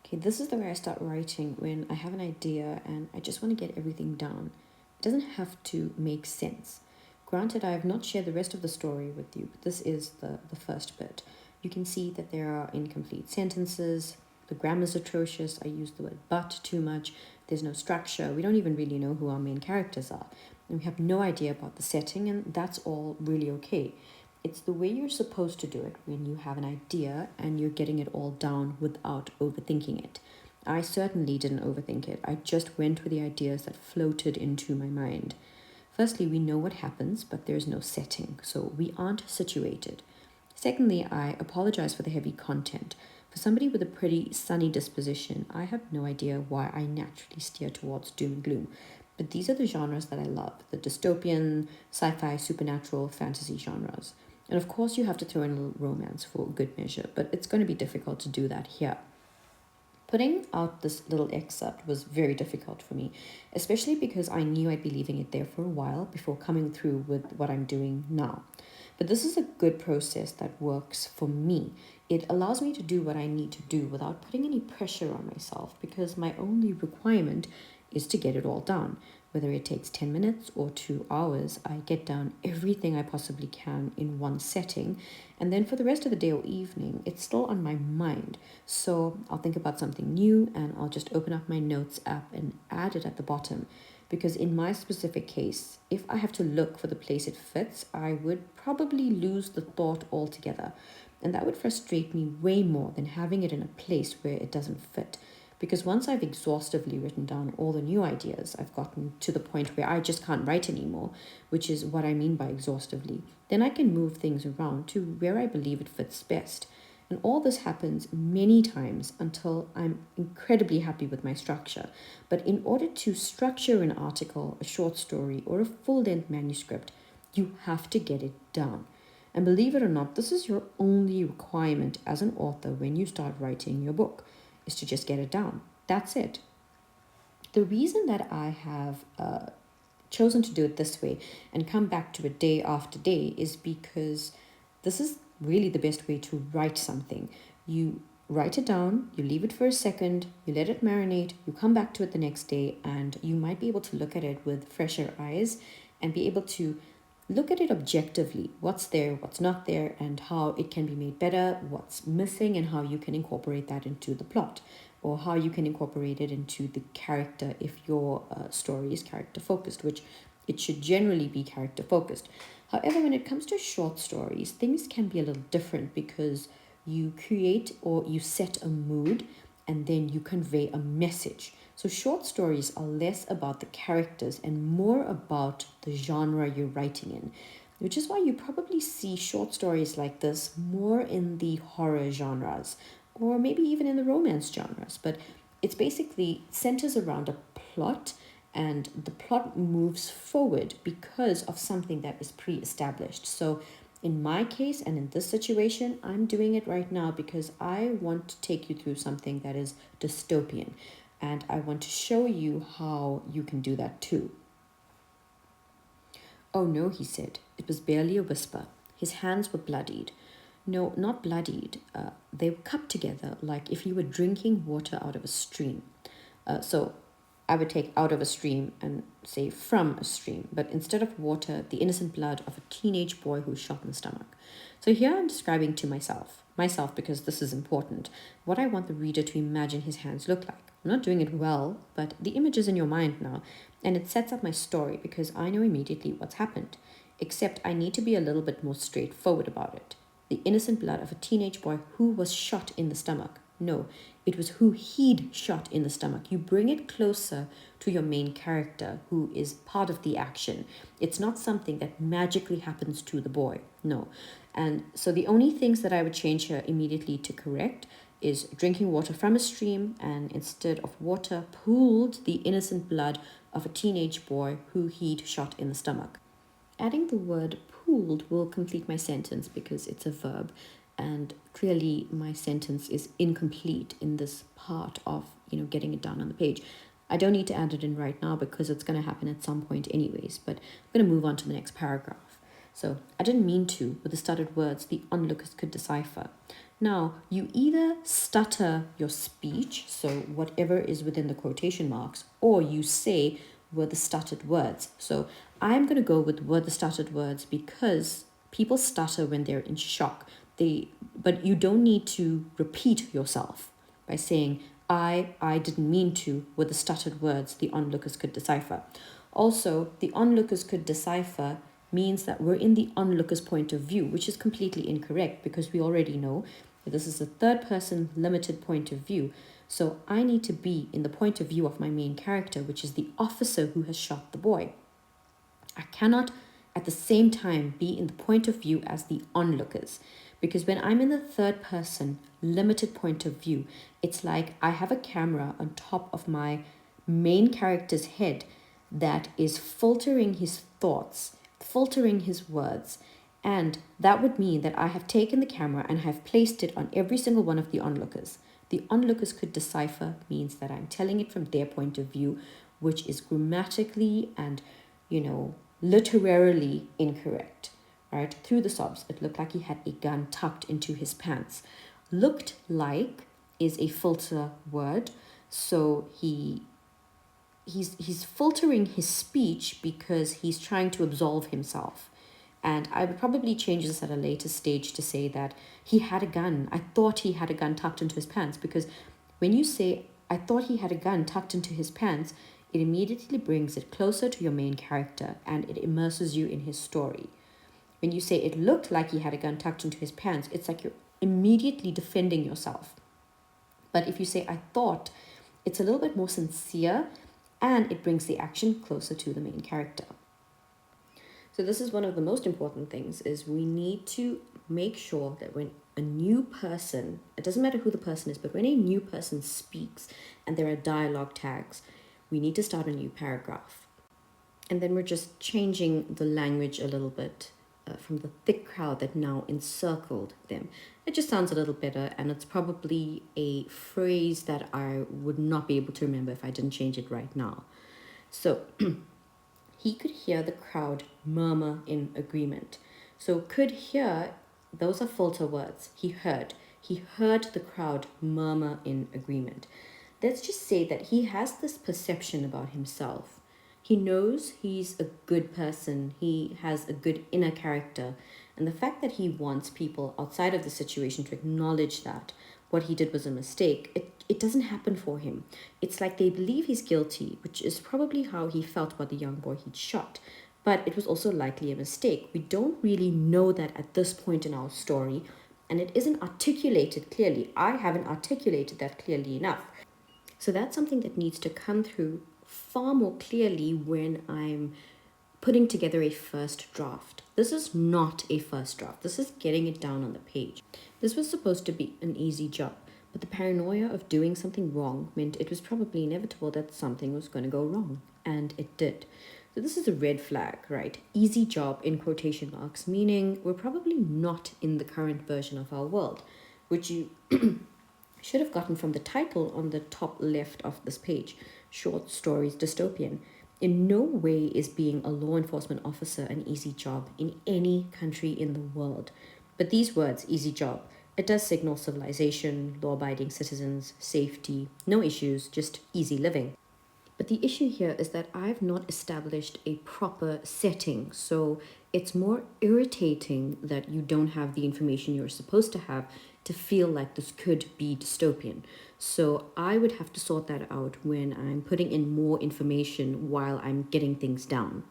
Okay, this is the way I start writing when I have an idea and I just want to get everything down. It doesn't have to make sense. Granted, I have not shared the rest of the story with you, but this is the first bit. You can see that there are incomplete sentences, the grammar's atrocious, I use the word but too much, there's no structure, we don't even really know who our main characters are, and we have no idea about the setting, and that's all really okay. It's the way you're supposed to do it when you have an idea and you're getting it all down without overthinking it. I certainly didn't overthink it. I just went with the ideas that floated into my mind. Firstly, we know what happens, but there's no setting, so we aren't situated. Secondly, I apologize for the heavy content. For somebody with a pretty sunny disposition, I have no idea why I naturally steer towards doom and gloom. But these are the genres that I love, the dystopian, sci-fi, supernatural, fantasy genres. And of course, you have to throw in a little romance for good measure, but it's going to be difficult to do that here. Putting out this little excerpt was very difficult for me, especially because I knew I'd be leaving it there for a while before coming through with what I'm doing now. But this is a good process that works for me. It allows me to do what I need to do without putting any pressure on myself because my only requirement is to get it all done. Whether it takes 10 minutes or 2 hours, I get down everything I possibly can in one setting. And then for the rest of the day or evening, it's still on my mind. So I'll think about something new and I'll just open up my notes app and add it at the bottom. Because in my specific case, if I have to look for the place it fits, I would probably lose the thought altogether. And that would frustrate me way more than having it in a place where it doesn't fit. Because once I've exhaustively written down all the new ideas, I've gotten to the point where I just can't write anymore, which is what I mean by exhaustively, then I can move things around to where I believe it fits best. And all this happens many times until I'm incredibly happy with my structure. But in order to structure an article, a short story, or a full length manuscript, you have to get it down. And believe it or not, this is your only requirement as an author when you start writing your book, is to just get it down. That's it. The reason that I have chosen to do it this way and come back to it day after day is because this is really the best way to write something. You write it down, you leave it for a second, you let it marinate, you come back to it the next day, and you might be able to look at it with fresher eyes and be able to look at it objectively, what's there, what's not there, and how it can be made better, what's missing, and how you can incorporate that into the plot, or how you can incorporate it into the character if your story is character focused, which it should generally be character focused. However, when it comes to short stories, things can be a little different because you create or you set a mood and then you convey a message. So short stories are less about the characters and more about the genre you're writing in, which is why you probably see short stories like this more in the horror genres or maybe even in the romance genres. But it's basically centers around a plot and the plot moves forward because of something that is pre-established. So in my case and in this situation, I'm doing it right now because I want to take you through something that is dystopian. And I want to show you how you can do that too. Oh no, he said. It was barely a whisper. His hands were bloodied. No, not bloodied. They were cupped together like if you were drinking water out of a stream. So I would take out of a stream and say from a stream, but instead of water, the innocent blood of a teenage boy who was shot in the stomach. So here I'm describing to myself because this is important, what I want the reader to imagine his hands look like. I'm not doing it well, but the image is in your mind now, and it sets up my story because I know immediately what's happened, except I need to be a little bit more straightforward about it. The innocent blood of a teenage boy who was shot in the stomach. No, it was who he'd shot in the stomach. You bring it closer to your main character who is part of the action. It's not something that magically happens to the boy. No. And so the only things that I would change here immediately to correct is drinking water from a stream and instead of water pooled the innocent blood of a teenage boy who he'd shot in the stomach. Adding the word pooled will complete my sentence because it's a verb, and clearly my sentence is incomplete in this part of getting it down on the page. I don't need to add it in right now because it's going to happen at some point anyways, but I'm going to move on to the next paragraph. So I didn't mean to, with the studded words the onlookers could decipher. Now, you either stutter your speech, so whatever is within the quotation marks, or you say were the stuttered words. So I'm going to go with were the stuttered words because people stutter when they're in shock. But you don't need to repeat yourself by saying, I didn't mean to, were the stuttered words the onlookers could decipher. Also, the onlookers could decipher means that we're in the onlooker's point of view, which is completely incorrect because we already know that this is a third person limited point of view. So I need to be in the point of view of my main character, which is the officer who has shot the boy. I cannot at the same time be in the point of view as the onlookers, because when I'm in the third person limited point of view, it's like I have a camera on top of my main character's head that is filtering his thoughts, filtering his words. And that would mean that I have taken the camera and have placed it on every single one of the onlookers. The onlookers could decipher means that I'm telling it from their point of view, which is grammatically and, literarily incorrect. Right? Through the sobs, it looked like he had a gun tucked into his pants. Looked like is a filter word. So he's filtering his speech because he's trying to absolve himself. And I would probably change this at a later stage to say that he had a gun. I thought he had a gun tucked into his pants, because when you say, I thought he had a gun tucked into his pants, it immediately brings it closer to your main character and it immerses you in his story. When you say it looked like he had a gun tucked into his pants, it's like you're immediately defending yourself. But if you say, I thought, it's a little bit more sincere and it brings the action closer to the main character. So this is one of the most important things, is we need to make sure that when a new person, it doesn't matter who the person is, but when a new person speaks and there are dialogue tags, we need to start a new paragraph. And then we're just changing the language a little bit from the thick crowd that now encircled them. It just sounds a little better, and it's probably a phrase that I would not be able to remember if I didn't change it right now. So he could hear the crowd murmur in agreement. So could hear, those are filter words. He heard the crowd murmur in agreement. Let's just say that he has this perception about himself. He knows he's a good person. He has a good inner character. And the fact that he wants people outside of the situation to acknowledge that what he did was a mistake, it doesn't happen for him. It's like they believe he's guilty, which is probably how he felt about the young boy he'd shot. But it was also likely a mistake. We don't really know that at this point in our story, and it isn't articulated clearly. I haven't articulated that clearly enough. So that's something that needs to come through far more clearly when I'm putting together a first draft. This is not a first draft. This is getting it down on the page. This was supposed to be an easy job, but the paranoia of doing something wrong meant it was probably inevitable that something was going to go wrong, and it did. So this is a red flag, right? Easy job in quotation marks, meaning we're probably not in the current version of our world, which you should have gotten from the title on the top left of this page, Short Stories Dystopian. In no way is being a law enforcement officer an easy job in any country in the world. But these words, easy job, it does signal civilization, law-abiding citizens, safety, no issues, just easy living. But the issue here is that I've not established a proper setting, so it's more irritating that you don't have the information you're supposed to have to feel like this could be dystopian. So I would have to sort that out when I'm putting in more information while I'm getting things down.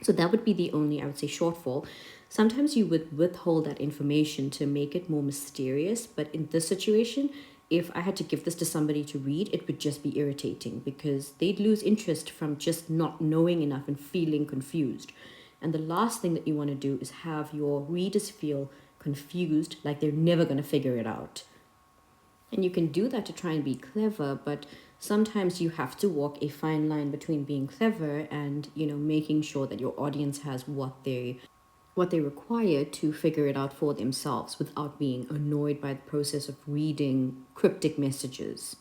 So that would be the only, I would say, shortfall. Sometimes you would withhold that information to make it more mysterious, but in this situation, if I had to give this to somebody to read, it would just be irritating because they'd lose interest from just not knowing enough and feeling confused. And the last thing that you want to do is have your readers feel confused, like they're never going to figure it out. And you can do that to try and be clever, but sometimes you have to walk a fine line between being clever and, making sure that your audience has what they require to figure it out for themselves without being annoyed by the process of reading cryptic messages.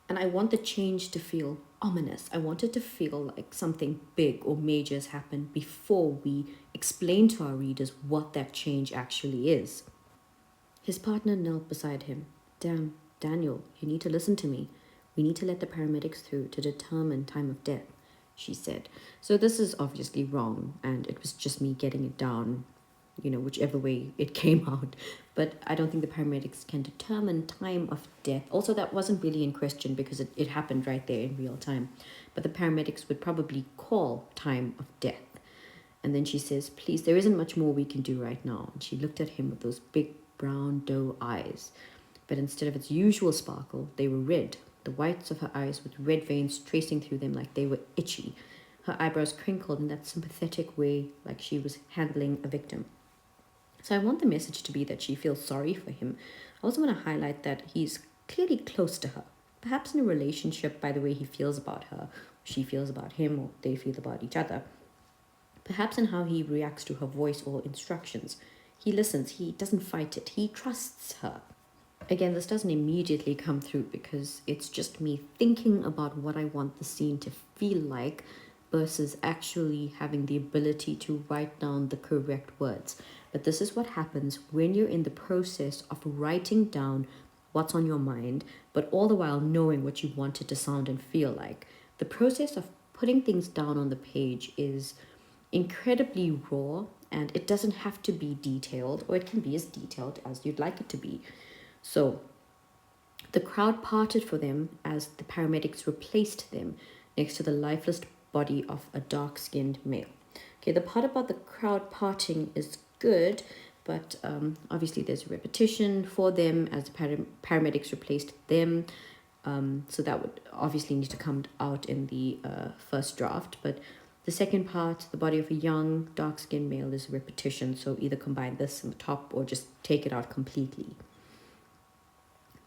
And I want the change to feel ominous. I want it to feel like something big or major has happened before we explain to our readers what that change actually is. His partner knelt beside him. Damn, Daniel, you need to listen to me. We need to let the paramedics through to determine time of death, she said. So this is obviously wrong, and it was just me getting it down, whichever way it came out. But I don't think the paramedics can determine time of death. Also, that wasn't really in question because it happened right there in real time. But the paramedics would probably call time of death. And then she says, please, there isn't much more we can do right now. And she looked at him with those big brown doe eyes. But instead of its usual sparkle, they were red. The whites of her eyes with red veins tracing through them like they were itchy. Her eyebrows crinkled in that sympathetic way, like she was handling a victim. So I want the message to be that she feels sorry for him. I also want to highlight that he's clearly close to her. Perhaps in a relationship by the way he feels about her, she feels about him, or they feel about each other. Perhaps in how he reacts to her voice or instructions. He listens, he doesn't fight it, he trusts her. Again, this doesn't immediately come through because it's just me thinking about what I want the scene to feel like versus actually having the ability to write down the correct words. But this is what happens when you're in the process of writing down what's on your mind, but all the while knowing what you want it to sound and feel like. The process of putting things down on the page is incredibly raw, and it doesn't have to be detailed, or it can be as detailed as you'd like it to be. So the crowd parted for them as the paramedics replaced them next to the lifeless body of a dark-skinned male. Okay, the part about the crowd parting is good, but obviously there's a repetition for them as the paramedics replaced them. So that would obviously need to come out in the first draft. But the second part, the body of a young, dark-skinned male, is a repetition. So either combine this in the top or just take it out completely.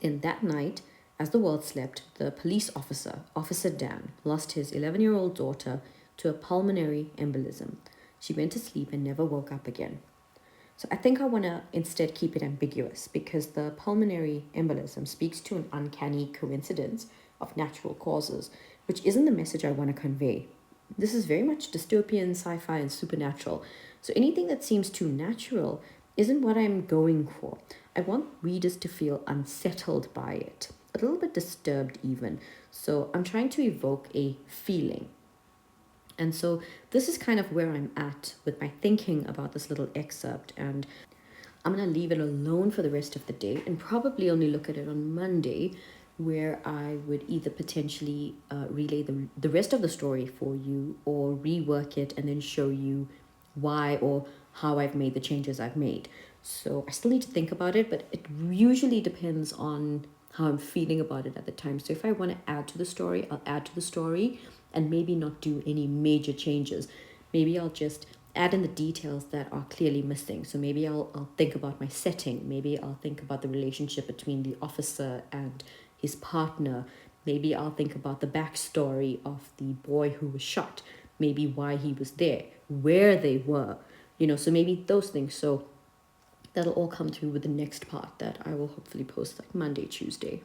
Then that night, as the world slept, the police officer, Officer Dan, lost his 11-year-old daughter to a pulmonary embolism. She went to sleep and never woke up again. So I think I want to instead keep it ambiguous because the pulmonary embolism speaks to an uncanny coincidence of natural causes, which isn't the message I want to convey. This is very much dystopian, sci-fi, and supernatural. So anything that seems too natural isn't what I'm going for. I want readers to feel unsettled by it, a little bit disturbed even. So I'm trying to evoke a feeling. And so this is kind of where I'm at with my thinking about this little excerpt. And I'm going to leave it alone for the rest of the day and probably only look at it on Monday, where I would either potentially relay the rest of the story for you or rework it and then show you why or how I've made the changes I've made. So I still need to think about it, but it usually depends on how I'm feeling about it at the time. So if I want to add to the story, I'll add to the story and maybe not do any major changes. Maybe I'll just add in the details that are clearly missing. So maybe I'll think about my setting. Maybe I'll think about the relationship between the officer and his partner. Maybe I'll think about the backstory of the boy who was shot. Maybe why he was there, where they were, so maybe those things. So that'll all come through with the next part that I will hopefully post like Monday, Tuesday.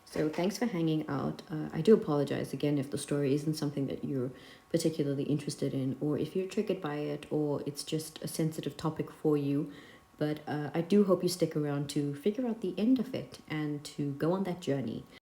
So thanks for hanging out. I do apologize again if the story isn't something that you're particularly interested in, or if you're triggered by it, or it's just a sensitive topic for you. But I do hope you stick around to figure out the end of it and to go on that journey.